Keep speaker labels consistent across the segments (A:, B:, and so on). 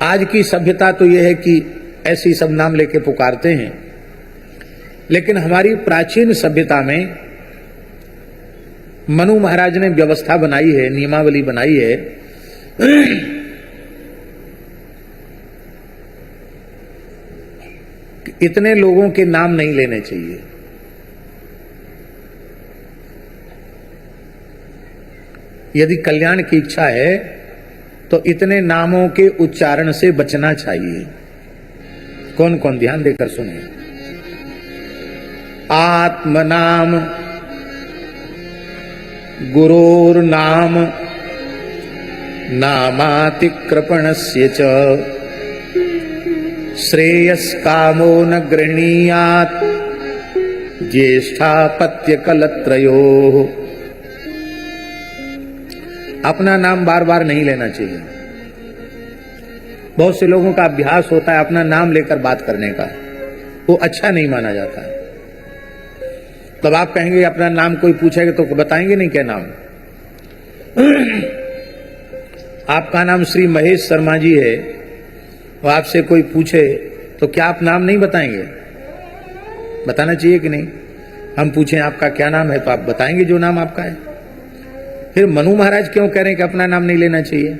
A: आज की सभ्यता तो यह है कि ऐसी सब नाम लेके पुकारते हैं, लेकिन हमारी प्राचीन सभ्यता में मनु महाराज ने व्यवस्था बनाई है, नियमावली बनाई है कि इतने लोगों के नाम नहीं लेने चाहिए। यदि कल्याण की इच्छा है तो इतने नामों के उच्चारण से बचना चाहिए। कौन कौन, ध्यान देकर सुने। आत्मनाम, गुरोर्नाम, नामातिकृपणस्य च, श्रेयस्कामो न गृह्णीयात्, ज्येष्ठापत्यकलत्रयोः। अपना नाम बार बार नहीं लेना चाहिए। बहुत से लोगों का अभ्यास होता है अपना नाम लेकर बात करने का, वो अच्छा नहीं माना जाता है। तब आप कहेंगे अपना नाम कोई पूछेगा तो बताएंगे नहीं क्या नाम। आपका नाम श्री महेश शर्मा जी है और आपसे कोई पूछे तो क्या आप नाम नहीं बताएंगे? बताना चाहिए कि नहीं? हम पूछें आपका क्या नाम है तो आप बताएंगे जो नाम आपका है। फिर मनु महाराज क्यों कह रहे हैं कि अपना नाम नहीं लेना चाहिए?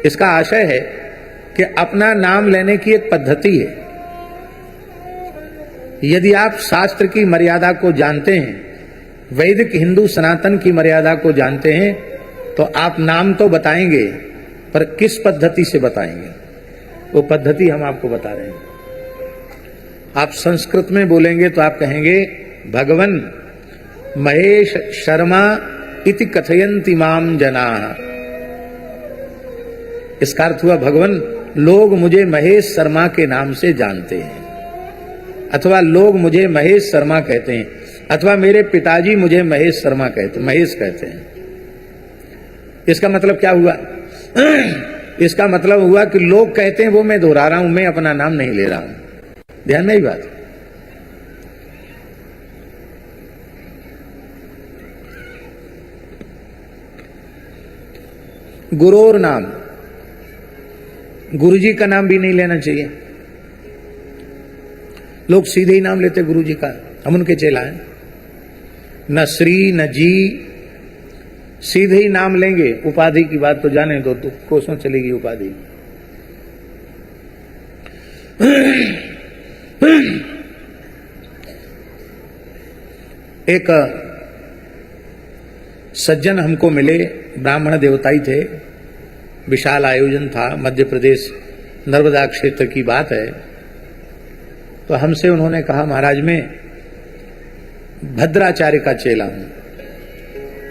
A: इसका आशय है कि अपना नाम लेने की एक पद्धति है। यदि आप शास्त्र की मर्यादा को जानते हैं, वैदिक हिंदू सनातन की मर्यादा को जानते हैं, तो आप नाम तो बताएंगे, पर किस पद्धति से बताएंगे वो पद्धति हम आपको बता रहे हैं। आप संस्कृत में बोलेंगे तो आप कहेंगे भगवन महेश शर्मा इति कथयन्ति माम जनाः। इसका अर्थ हुआ भगवन लोग मुझे महेश शर्मा के नाम से जानते हैं, अथवा लोग मुझे महेश शर्मा कहते हैं, अथवा मेरे पिताजी मुझे महेश शर्मा कहते, महेश कहते हैं। इसका मतलब क्या हुआ? इसका मतलब हुआ कि लोग कहते हैं वो मैं दोहरा रहा हूं, मैं अपना नाम नहीं ले रहा हूं। ध्यान में ही बात। गुरोर नाम, गुरुजी का नाम भी नहीं लेना चाहिए। लोग सीधे ही नाम लेते गुरुजी का, हम उनके चेला हैं। न श्री न जी, सीधे ही नाम लेंगे। उपाधि की बात तो जाने दो, तो कोसों चलेगी उपाधि। एक सज्जन हमको मिले, ब्राह्मण देवताई थे, विशाल आयोजन था, मध्य प्रदेश नर्मदा क्षेत्र की बात है। तो हमसे उन्होंने कहा महाराज मैं भद्राचार्य का चेला हूं।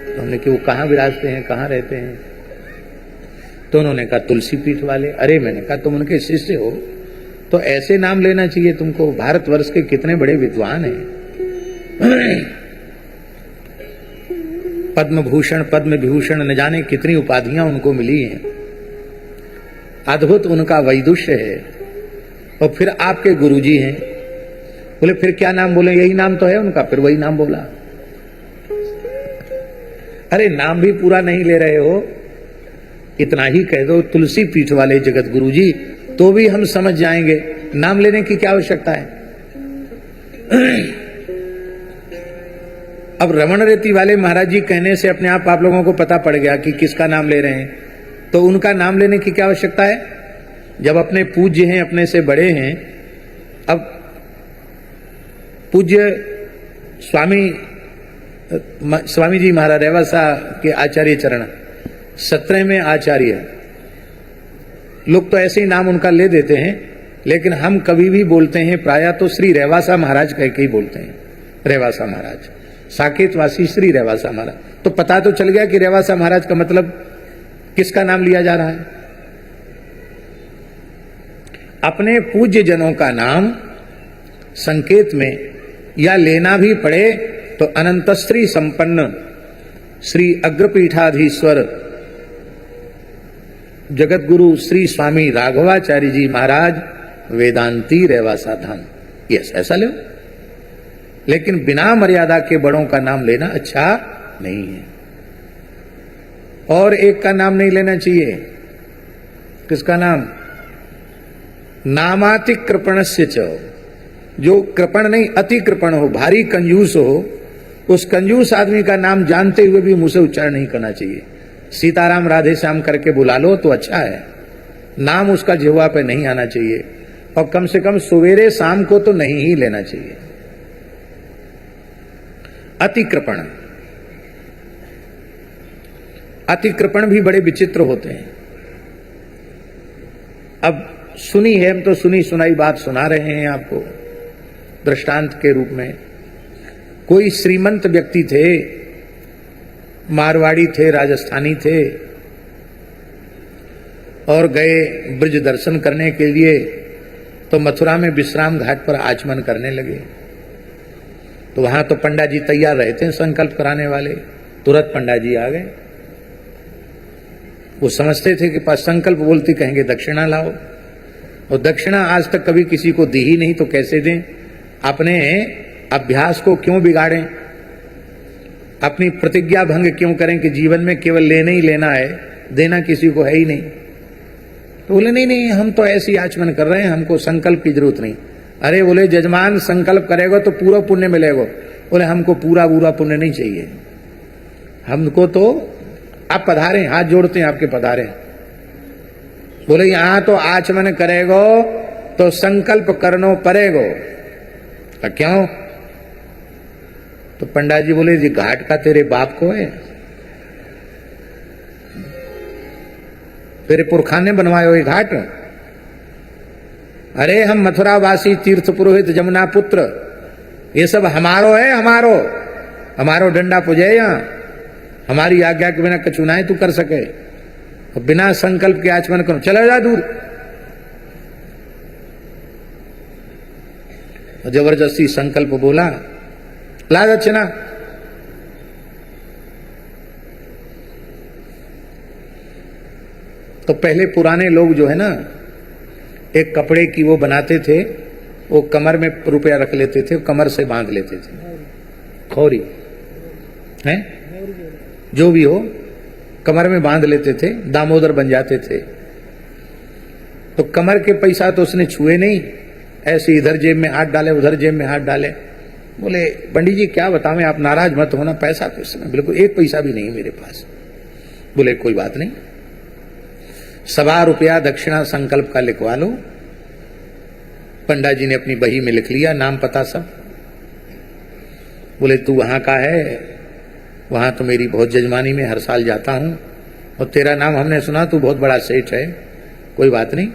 A: तो हमने कि वो कहाँ विराजते हैं, कहाँ रहते हैं? तो उन्होंने कहा तुलसी पीठ वाले। अरे मैंने कहा तुम उनके शिष्य हो तो ऐसे नाम लेना चाहिए तुमको। भारतवर्ष के कितने बड़े विद्वान हैं, पद्म भूषण पद्म विभूषण न जाने कितनी उपाधियां उनको मिली हैं, अद्भुत उनका वैदुष्य है। और फिर आपके गुरुजी हैं। बोले फिर क्या नाम बोले? यही नाम तो है उनका। फिर वही नाम बोला। अरे नाम भी पूरा नहीं ले रहे हो, इतना ही कह दो तुलसी पीठ वाले जगत गुरुजी, तो भी हम समझ जाएंगे। नाम लेने की क्या आवश्यकता है? अब रमण रेती वाले महाराज जी कहने से अपने आप लोगों को पता पड़ गया कि किसका नाम ले रहे हैं, तो उनका नाम लेने की क्या आवश्यकता है? जब अपने पूज्य हैं, अपने से बड़े हैं। अब पूज्य स्वामी जी महाराज रेवासा के आचार्य चरण 17वें आचार्य, लोग तो ऐसे ही नाम उनका ले देते हैं, लेकिन हम कभी भी बोलते हैं प्रायः तो श्री रेवासा महाराज कह के ही बोलते हैं। रेवासा महाराज, साकेतवासी श्री रेवासा महाराज। तो पता तो चल गया कि रेवासा महाराज का मतलब किसका नाम लिया जा रहा है। अपने पूज्य जनों का नाम संकेत में या लेना भी पड़े तो अनंत श्री संपन्न श्री अग्रपीठाधीश्वर जगत गुरु श्री स्वामी राघवाचार्य जी महाराज वेदांती रेवासा धाम, यस ऐसा लो। लेकिन बिना मर्यादा के बड़ों का नाम लेना अच्छा नहीं है। और एक का नाम नहीं लेना चाहिए, किसका नाम? नामातिकृपणस्य च, जो कृपण नहीं अति कृपण हो, भारी कंजूस हो, उस कंजूस आदमी का नाम जानते हुए भी मुंह से उच्चारण नहीं करना चाहिए। सीताराम राधे श्याम करके बुला लो तो अच्छा है, नाम उसका जिह्वा पे नहीं आना चाहिए, और कम से कम सवेरे शाम को तो नहीं ही लेना चाहिए। अतिकृपण, अतिकृपण भी बड़े विचित्र होते हैं। अब सुनी है, हम तो सुनी सुनाई बात सुना रहे हैं आपको दृष्टांत के रूप में। कोई श्रीमंत व्यक्ति थे, मारवाड़ी थे, राजस्थानी थे, और गए ब्रज दर्शन करने के लिए, तो मथुरा में विश्राम घाट पर आचमन करने लगे। तो वहां तो पंडा जी तैयार रहे थे संकल्प कराने वाले, तुरंत पंडा जी आ गए। वो समझते थे कि पास संकल्प बोलती कहेंगे दक्षिणा लाओ, और दक्षिणा आज तक कभी किसी को दी ही नहीं, तो कैसे दें? अपने अभ्यास को क्यों बिगाड़ें, अपनी प्रतिज्ञा भंग क्यों करें कि जीवन में केवल लेना ही लेना है, देना किसी को है ही नहीं। तो बोले नहीं नहीं, हम तो ऐसी आचमन कर रहे हैं, हमको संकल्प की जरूरत नहीं। अरे बोले जजमान संकल्प करेगा तो पूरा पुण्य मिलेगा। बोले हमको पूरा पुण्य नहीं चाहिए, हमको तो आप पधारे, हाथ जोड़ते हैं आपके पधारे। बोले यहां तो आचमन करेगो तो संकल्प करनो पड़ेगो। क्यों? तो पंडा जी बोले जी घाट का तेरे बाप को है, तेरे पुरखा ने बनवायो ये घाट। अरे हम मथुरा वासी तीर्थ पुरोहित जमुना पुत्र, ये सब हमारो है, हमारो डंडा पुजे, यहां हमारी आज्ञा के बिना कछु ना तू कर सके, और बिना संकल्प के आचमन करो, चला जा दूर। जबरदस्ती संकल्प बोला, ला दक्षिणा। तो पहले पुराने लोग जो है ना, एक कपड़े की वो बनाते थे, वो कमर में रुपया रख लेते थे, कमर से बांध लेते थे, खौरी है जो भी हो, कमर में बांध लेते थे, दामोदर बन जाते थे। तो कमर के पैसा तो उसने छुए नहीं, ऐसे इधर जेब में हाथ डाले, उधर जेब में हाथ डाले। बोले पंडित जी क्या बतावें, आप नाराज मत होना, पैसा तो इसमें बिल्कुल एक पैसा भी नहीं मेरे पास। बोले कोई बात नहीं, 1.25 रुपया दक्षिणा संकल्प का लिखवा लो। पंडा जी ने अपनी बही में लिख लिया, नाम पता सब। बोले तू वहां का है? वहां तो मेरी बहुत जजमानी में हर साल जाता हूं, और तेरा नाम हमने सुना, तू बहुत बड़ा सेठ है। कोई बात नहीं,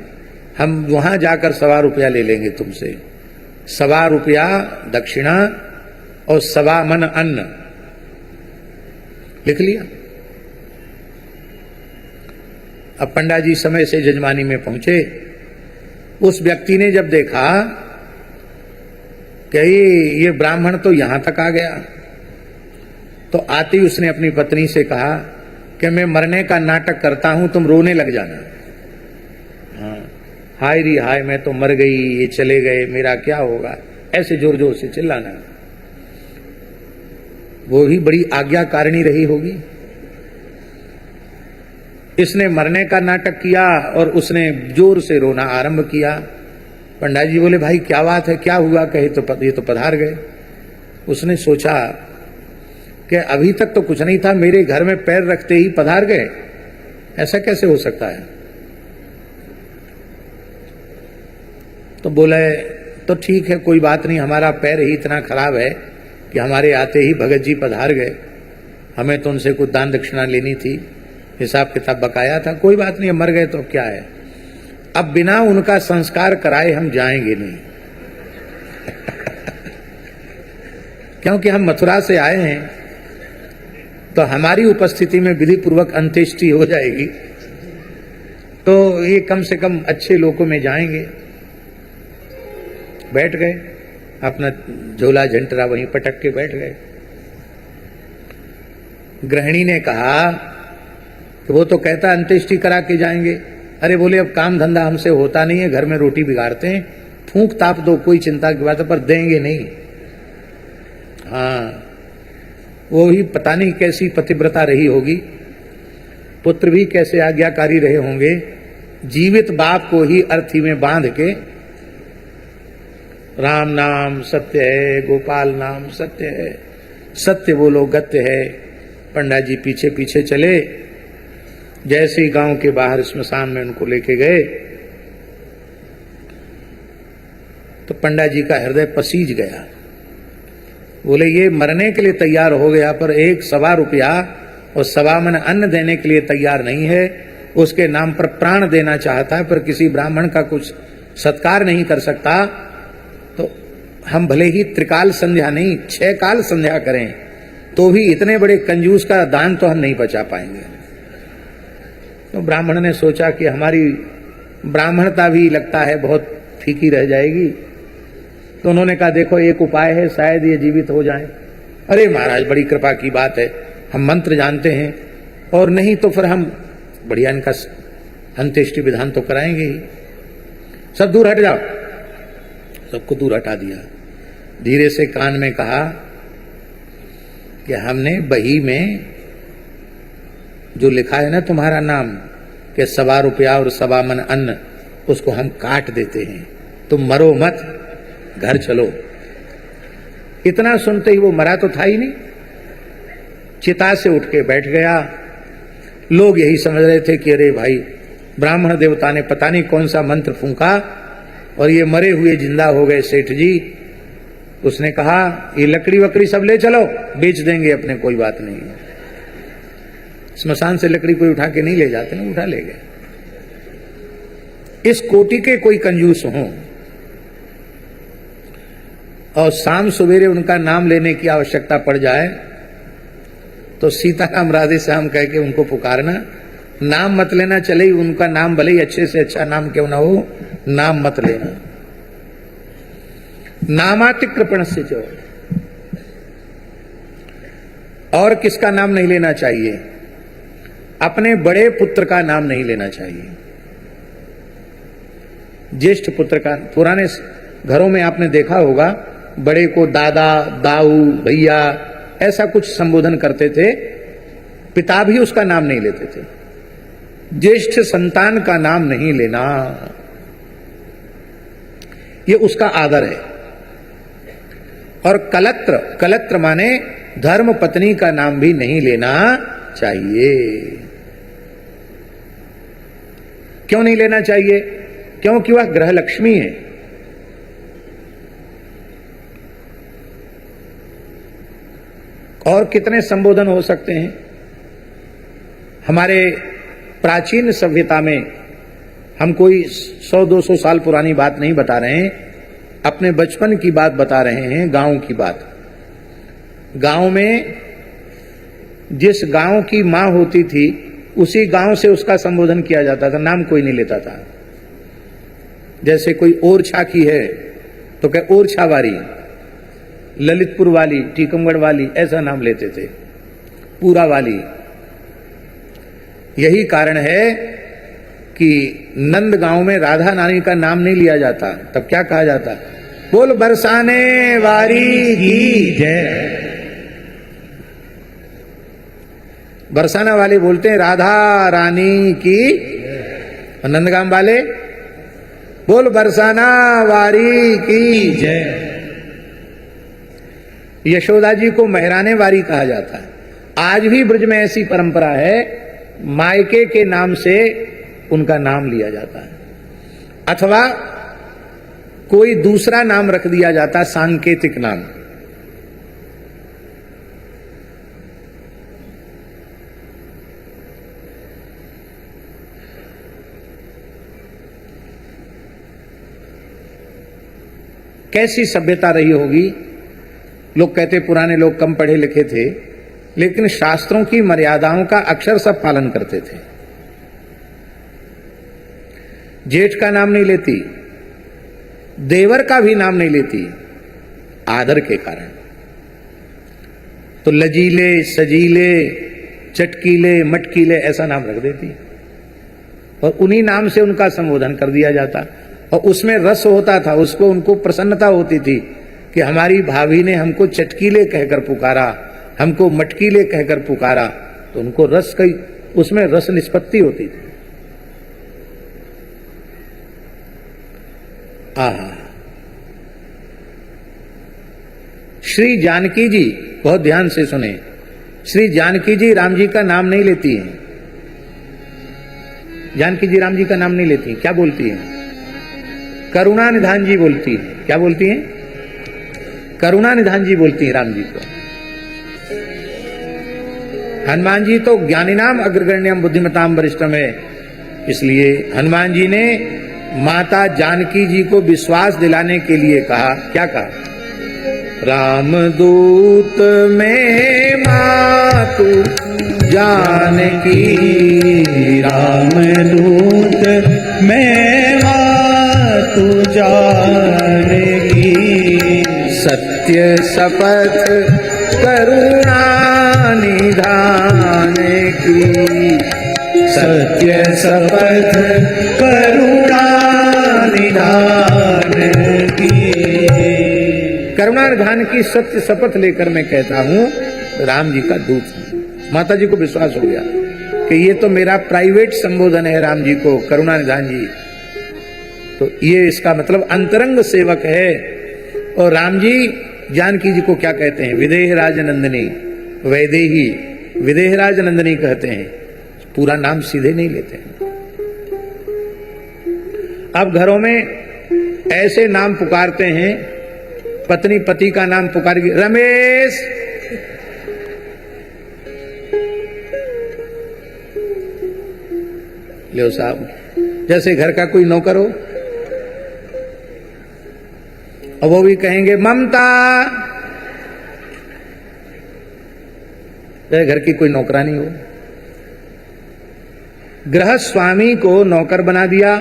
A: हम वहां जाकर 1.25 रुपया ले लेंगे तुमसे। 1.25 रुपया दक्षिणा और 1.25 मन अन्न लिख लिया। अब पंडा जी समय से जजमानी में पहुंचे। उस व्यक्ति ने जब देखा कि ये ब्राह्मण तो यहां तक आ गया, तो आती उसने अपनी पत्नी से कहा कि मैं मरने का नाटक करता हूं, तुम रोने लग जाना। हाँ, हाय री हाय, मैं तो मर गई, ये चले गए, मेरा क्या होगा, ऐसे जोर जोर से चिल्लाना। वो भी बड़ी आज्ञाकारिणी रही होगी। इसने मरने का नाटक किया और उसने जोर से रोना आरंभ किया। पंडा जी बोले भाई क्या बात है, क्या हुआ? कहे तो ये तो पधार गए। उसने सोचा कि अभी तक तो कुछ नहीं था, मेरे घर में पैर रखते ही पधार गए, ऐसा कैसे हो सकता है? तो बोले तो ठीक है, कोई बात नहीं, हमारा पैर ही इतना खराब है कि हमारे आते ही भगत जी पधार गए, हमें तो उनसे कुछ दान दक्षिणा लेनी थी, हिसाब किताब बकाया था, कोई बात नहीं, मर गए तो क्या है, अब बिना उनका संस्कार कराए हम जाएंगे नहीं। क्योंकि हम मथुरा से आए हैं, तो हमारी उपस्थिति में विधि पूर्वक अंत्येष्टि हो जाएगी, तो ये कम से कम अच्छे लोगों में जाएंगे। बैठ गए, अपना झोला झंटरा वहीं पटक के बैठ गए। गृहिणी ने कहा कि वो तो कहता अंत्येष्टि करा के जाएंगे। अरे बोले अब काम धंधा हमसे होता नहीं है, घर में रोटी बिगाड़ते हैं, फूंक ताप दो, कोई चिंता की बात है, पर देंगे नहीं। हाँ, वो ही पता नहीं कैसी पतिव्रता रही होगी, पुत्र भी कैसे आज्ञाकारी रहे होंगे जीवित बाप को ही अर्थी में बांध के राम नाम सत्य है, गोपाल नाम सत्य है, सत्य बोलो गत्य है। पंडा जी पीछे पीछे चले। जैसे ही गांव के बाहर स्मशान में उनको लेके गए तो पंडा जी का हृदय पसीज गया। बोले ये मरने के लिए तैयार हो गया पर 1 रुपया और 1 मन अन्न देने के लिए तैयार नहीं है। उसके नाम पर प्राण देना चाहता है पर किसी ब्राह्मण का कुछ सत्कार नहीं कर सकता। तो हम भले ही त्रिकाल संध्या नहीं 6 काल संध्या करें तो भी इतने बड़े कंजूस का दान तो हम नहीं बचा पाएंगे। तो ब्राह्मण ने सोचा कि हमारी ब्राह्मणता भी लगता है बहुत फीकी रह जाएगी। तो उन्होंने कहा देखो एक उपाय है, शायद ये जीवित हो जाएं। अरे महाराज बड़ी कृपा की बात है, हम मंत्र जानते हैं और नहीं तो फिर हम बढ़िया इनका अंत्येष्टि विधान तो कराएंगे ही। सब दूर हट जाओ। सबको दूर हटा दिया। धीरे से कान में कहा कि हमने बही में जो लिखा है ना तुम्हारा नाम कि 1 रुपया और 1 मन अन्न, उसको हम काट देते हैं, तुम मरो मत, घर चलो। इतना सुनते ही वो मरा तो था ही नहीं, चिता से उठ के बैठ गया। लोग यही समझ रहे थे कि अरे भाई ब्राह्मण देवता ने पता नहीं कौन सा मंत्र फूंका और ये मरे हुए जिंदा हो गए सेठ जी। उसने कहा ये लकड़ी वकड़ी सब ले चलो, बेच देंगे अपने, कोई बात नहीं। स्मशान से लकड़ी कोई उठा के नहीं ले जाते ना, उठा ले गए। इस कोटि के कोई कंजूस हों और शाम सवेरे उनका नाम लेने की आवश्यकता पड़ जाए तो सीताराम राधे श्याम कह के उनको पुकारना। नाम मत लेना, चले ही उनका नाम भले ही अच्छे से अच्छा नाम क्यों ना हो, नाम मत लेना। नामातिकृपण से जो। और किसका नाम नहीं लेना चाहिए? अपने बड़े पुत्र का नाम नहीं लेना चाहिए। ज्येष्ठ पुत्र का, पुराने घरों में आपने देखा होगा बड़े को दादा, दाऊ, भैया ऐसा कुछ संबोधन करते थे। पिता भी उसका नाम नहीं लेते थे। ज्येष्ठ संतान का नाम नहीं लेना, ये उसका आदर है। और कलत्र, कलत्र माने धर्म पत्नी का नाम भी नहीं लेना चाहिए। क्यों नहीं लेना चाहिए? क्योंकि वह ग्रह लक्ष्मी है। और कितने संबोधन हो सकते हैं? हमारे प्राचीन सभ्यता में, हम कोई 100-200 साल पुरानी बात नहीं बता रहे हैं, अपने बचपन की बात बता रहे हैं, गांव की बात। गांव में जिस गांव की मां होती थी उसी गांव से उसका संबोधन किया जाता था, नाम कोई नहीं लेता था। जैसे कोई ओरछा की है तो क्या ओरछा वाली, ललितपुर वाली, टीकमगढ़ वाली, ऐसा नाम लेते थे, पूरा वाली। यही कारण है कि नंद गांव में राधा नानी का नाम नहीं लिया जाता, तब क्या कहा जाता? बोल बरसाने वारी की जय। बरसाना वाले बोलते हैं राधा रानी की, और नंदगाम वाले बोल बरसाना वारी की जय। यशोदा जी को महराने वारी कहा जाता है। आज भी ब्रज में ऐसी परंपरा है, मायके के नाम से उनका नाम लिया जाता है, अथवा कोई दूसरा नाम रख दिया जाता है, सांकेतिक नाम। कैसी सभ्यता रही होगी। लोग कहते पुराने लोग कम पढ़े लिखे थे, लेकिन शास्त्रों की मर्यादाओं का अक्षर सब पालन करते थे। जेठ का नाम नहीं लेती, देवर का भी नाम नहीं लेती, आदर के कारण। तो लजीले, सजीले, चटकीले, मटकीले ऐसा नाम रख देती और उन्हीं नाम से उनका संबोधन कर दिया जाता। और उसमें रस होता था, उसको उनको प्रसन्नता होती थी कि हमारी भाभी ने हमको चटकीले कहकर पुकारा, हमको मटकीले कहकर पुकारा, तो उनको रस कई, उसमें रस निष्पत्ति होती थी। आहा, श्री जानकी जी, बहुत ध्यान से सुने, श्री जानकी जी राम जी का नाम नहीं लेती हैं। जानकी जी राम जी का नाम नहीं लेती, क्या बोलती हैं? करुणा निधान जी बोलती है। क्या बोलती हैं? करुणा निधान जी बोलती हैं राम जी को। हनुमान जी तो ज्ञानिनाम अग्रगण्यम बुद्धिमताम वरिष्ठम है, इसलिए हनुमान जी ने माता जानकी जी को विश्वास दिलाने के लिए कहा, क्या कहा? रामदूत में मातु जानकी,
B: रामदूत में मातु जानकी,
A: सत्य शपथ करुणा निधान की,
B: सत्य शपथ करुणा निधान की।
A: करुणा निधान की सत्य शपथ लेकर मैं कहता हूं राम जी का दूत हूं। माता जी को विश्वास हो गया कि ये तो मेरा प्राइवेट संबोधन है राम जी को, करुणा निधान जी, तो ये इसका मतलब अंतरंग सेवक है। और राम जी जानकी जी को क्या कहते हैं? विदेहराज नंदिनी, वैदेही विदेहराज नंदिनी कहते हैं, पूरा नाम सीधे नहीं लेते हैं। अब घरों में ऐसे नाम पुकारते हैं, पत्नी पति का नाम पुकारेगी, रमेश, लो साहब, जैसे घर का कोई नौकर हो और वो भी कहेंगे ममता, जैसे घर की कोई नौकरानी हो। गृह स्वामी को नौकर बना दिया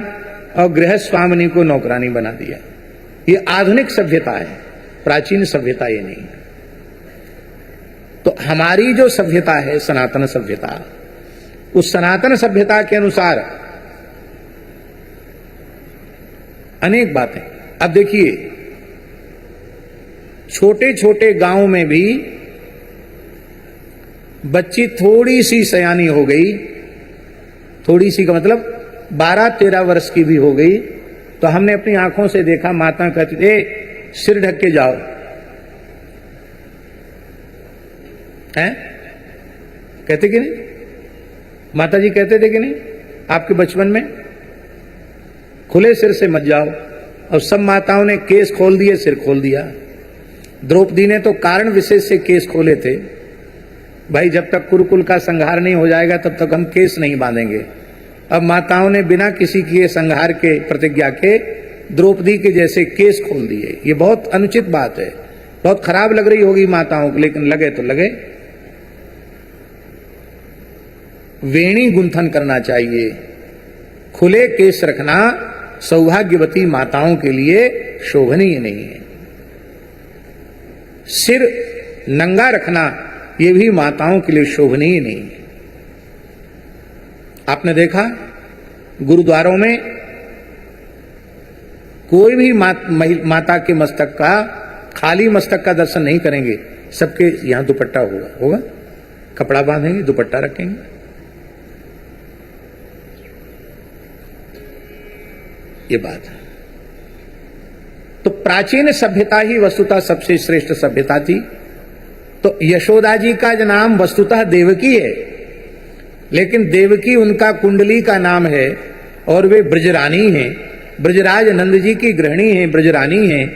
A: और गृह स्वामिनी को नौकरानी बना दिया। ये आधुनिक सभ्यता है, प्राचीन सभ्यता ये नहीं। तो हमारी जो सभ्यता है सनातन सभ्यता, उस सनातन सभ्यता के अनुसार अनेक बातें। अब देखिए, छोटे छोटे गांव में भी बच्ची थोड़ी सी सयानी हो गई, थोड़ी सी का मतलब 12-13 वर्ष की भी हो गई, तो हमने अपनी आंखों से देखा, माता कहती थी सिर ढक के जाओ, हैं? कहते कि नहीं? माता जी कहते थे कि नहीं आपके बचपन में? खुले सिर से मत जाओ। और सब माताओं ने केस खोल दिए, सिर खोल दिया। द्रौपदी ने तो कारण विशेष से केस खोले थे, भाई जब तक कुरुकुल का संहार नहीं हो जाएगा तब तक हम केस नहीं बांधेंगे। अब माताओं ने बिना किसी के संहार के प्रतिज्ञा के द्रौपदी के जैसे केस खोल दिए। ये बहुत अनुचित बात है, बहुत खराब लग रही होगी माताओं को, लेकिन लगे तो लगे। वेणी गुंथन करना चाहिए, खुले केस रखना सौभाग्यवती माताओं के लिए शोभनीय नहीं है। सिर नंगा रखना ये भी माताओं के लिए शोभनीय नहीं है। आपने देखा गुरुद्वारों में कोई भी माता के मस्तक का, खाली मस्तक का दर्शन नहीं करेंगे, सबके यहां दुपट्टा होगा, कपड़ा बांधेंगे, दुपट्टा रखेंगे। ये बात है। तो प्राचीन सभ्यता ही वस्तुतः सबसे श्रेष्ठ सभ्यता थी। तो यशोदा जी का जो नाम वस्तुतः देवकी है, लेकिन देवकी उनका कुंडली का नाम है और वे ब्रजरानी हैं, ब्रजराज नंद जी की गृहिणी हैं, ब्रजरानी हैं।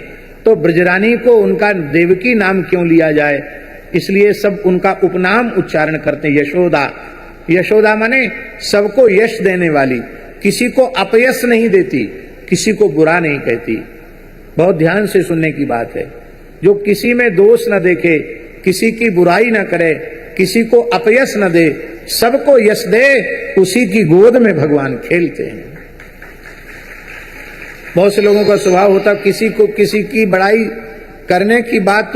A: तो ब्रजरानी को उनका देवकी नाम क्यों लिया जाए? इसलिए सब उनका उपनाम उच्चारण करते हैं, यशोदा। यशोदा माने सबको यश देने वाली, किसी को अपयश नहीं देती, किसी को बुरा नहीं कहती। बहुत ध्यान से सुनने की बात है। जो किसी में दोष न देखे, किसी की बुराई न करे, किसी को अपयश न दे, सबको यश दे, उसी की गोद में भगवान खेलते हैं। बहुत से लोगों का स्वभाव होता किसी को किसी की बड़ाई करने की बात